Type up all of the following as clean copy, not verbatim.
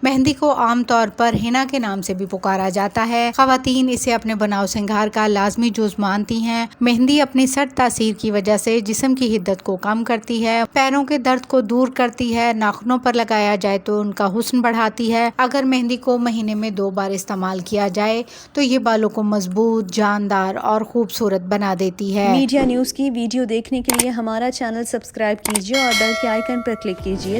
مہندی کو عام طور پر ہینا کے نام سے بھی پکارا جاتا ہے۔ خواتین اسے اپنے بناؤ سنگھار کا لازمی جز مانتی ہیں۔ مہندی اپنی سرد تاثیر کی وجہ سے جسم کی حدت کو کم کرتی ہے، پیروں کے درد کو دور کرتی ہے، ناخنوں پر لگایا جائے تو ان کا حسن بڑھاتی ہے۔ اگر مہندی کو مہینے میں 2 بار استعمال کیا جائے تو یہ بالوں کو مضبوط، جاندار اور خوبصورت بنا دیتی ہے۔ میڈیا نیوز کی ویڈیو دیکھنے کے لیے ہمارا چینل سبسکرائب کیجیے اور بیل کے آئیکن پر کلک کیجیے۔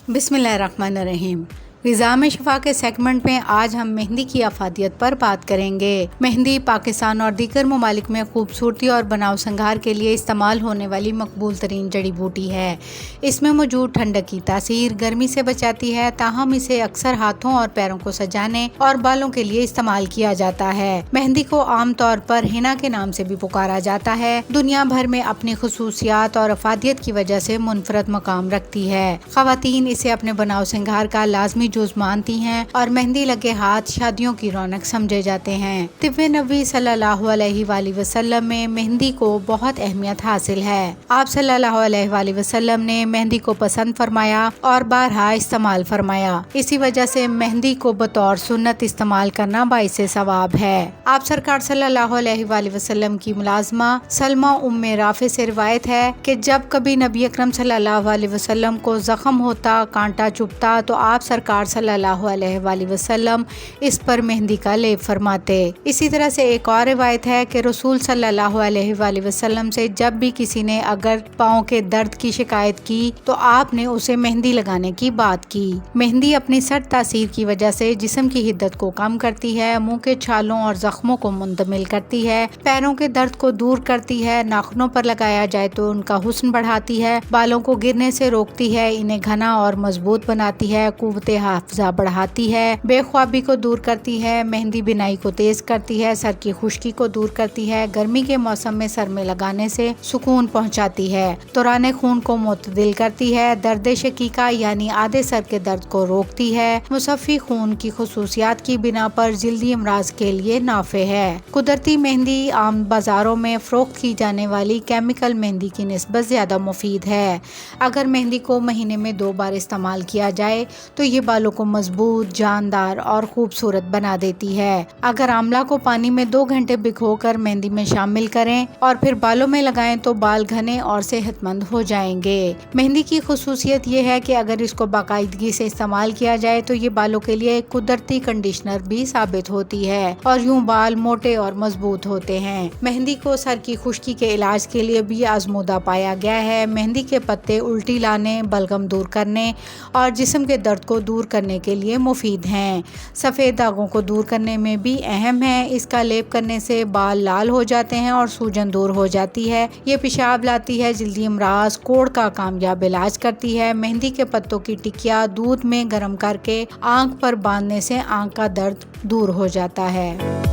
بسم اللہ الرحمن الرحیم۔ غذا میں شفا کے سیگمنٹ میں آج ہم مہندی کی افادیت پر بات کریں گے۔ مہندی پاکستان اور دیگر ممالک میں خوبصورتی اور بناؤ سنگھار کے لیے استعمال ہونے والی مقبول ترین جڑی بوٹی ہے۔ اس میں موجود ٹھنڈک کی تاثیر گرمی سے بچاتی ہے، تاہم اسے اکثر ہاتھوں اور پیروں کو سجانے اور بالوں کے لیے استعمال کیا جاتا ہے۔ مہندی کو عام طور پر ہینا کے نام سے بھی پکارا جاتا ہے۔ دنیا بھر میں اپنی خصوصیات اور افادیت کی وجہ سے منفرد مقام رکھتی ہے۔ خواتین اسے اپنے بناؤ سنگھار کا لازمی جز مانتی ہیں اور مہندی لگے ہاتھ شادیوں کی رونق سمجھے جاتے ہیں۔ طب نبوی صلی اللہ علیہ وآلہ وسلم میں مہندی کو بہت اہمیت حاصل ہے۔ آپ صلی اللہ علیہ وآلہ وسلم نے مہندی کو پسند فرمایا اور بارہا استعمال فرمایا۔ اسی وجہ سے مہندی کو بطور سنت استعمال کرنا باعث ثواب ہے۔ آپ سرکار صلی اللہ علیہ وآلہ وسلم کی ملازمہ سلمہ ام رافع سے روایت ہے کہ جب کبھی نبی اکرم صلی اللہ علیہ وسلم کو زخم ہوتا، کانٹا چبھتا تو آپ سرکار صلی اللہ علیہ وآلہ وسلم اس پر مہندی کا لیپ فرماتے۔ اسی طرح سے ایک اور روایت ہے کہ رسول صلی اللہ علیہ وآلہ وسلم سے جب بھی کسی نے اگر پاؤں کے درد کی شکایت کی تو آپ نے اسے مہندی لگانے کی بات کی۔ مہندی اپنی سرد تاثیر کی وجہ سے جسم کی حدت کو کم کرتی ہے، منہ کے چھالوں اور زخموں کو منتقل کرتی ہے، پیروں کے درد کو دور کرتی ہے، ناخنوں پر لگایا جائے تو ان کا حسن بڑھاتی ہے، بالوں کو گرنے سے روکتی ہے، انہیں گھنا اور مضبوط بناتی ہے، قوت حافظہ بڑھاتی ہے، بے خوابی کو دور کرتی ہے، مہندی بینائی کو تیز کرتی ہے، سر کی خشکی کو دور کرتی ہے، گرمی کے موسم میں سر میں لگانے سے سکون پہنچاتی ہے، دوران خون کو معتدل کرتی ہے، درد شقیقہ یعنی آدھے سر کے درد کو روکتی ہے، مصفی خون کی خصوصیات کی بنا پر جلدی امراض کے لیے نافع ہے۔ قدرتی مہندی عام بازاروں میں فروخت کی جانے والی کیمیکل مہندی کی نسبت زیادہ مفید ہے۔ اگر مہندی کو مہینے میں 2 بار استعمال کیا جائے تو یہ بالوں کو مضبوط، جاندار اور خوبصورت بنا دیتی ہے۔ اگر آملہ کو پانی میں 2 گھنٹے بھگو کر مہندی میں شامل کریں اور پھر بالوں میں لگائیں تو بال گھنے اور صحت مند ہو جائیں گے۔ مہندی کی خصوصیت یہ ہے کہ اگر اس کو باقاعدگی سے استعمال کیا جائے تو یہ بالوں کے لیے ایک قدرتی کنڈیشنر بھی ثابت ہوتی ہے اور یوں بال موٹے اور مضبوط ہوتے ہیں۔ مہندی کو سر کی خشکی کے علاج کے لیے بھی آزمودہ پایا گیا ہے۔ مہندی کے پتے الٹی لانے، بلغم دور کرنے اور جسم کے درد کو دور کرنے کے لیے مفید ہیں۔ سفید داغوں کو دور کرنے میں بھی اہم ہے۔ اس کا لیپ کرنے سے بال لال ہو جاتے ہیں اور سوجن دور ہو جاتی ہے۔ یہ پیشاب لاتی ہے، جلدی امراض، کوڑ کا کامیاب علاج کرتی ہے۔ مہندی کے پتوں کی ٹکیا دودھ میں گرم کر کے آنکھ پر باندھنے سے آنکھ کا درد دور ہو جاتا ہے۔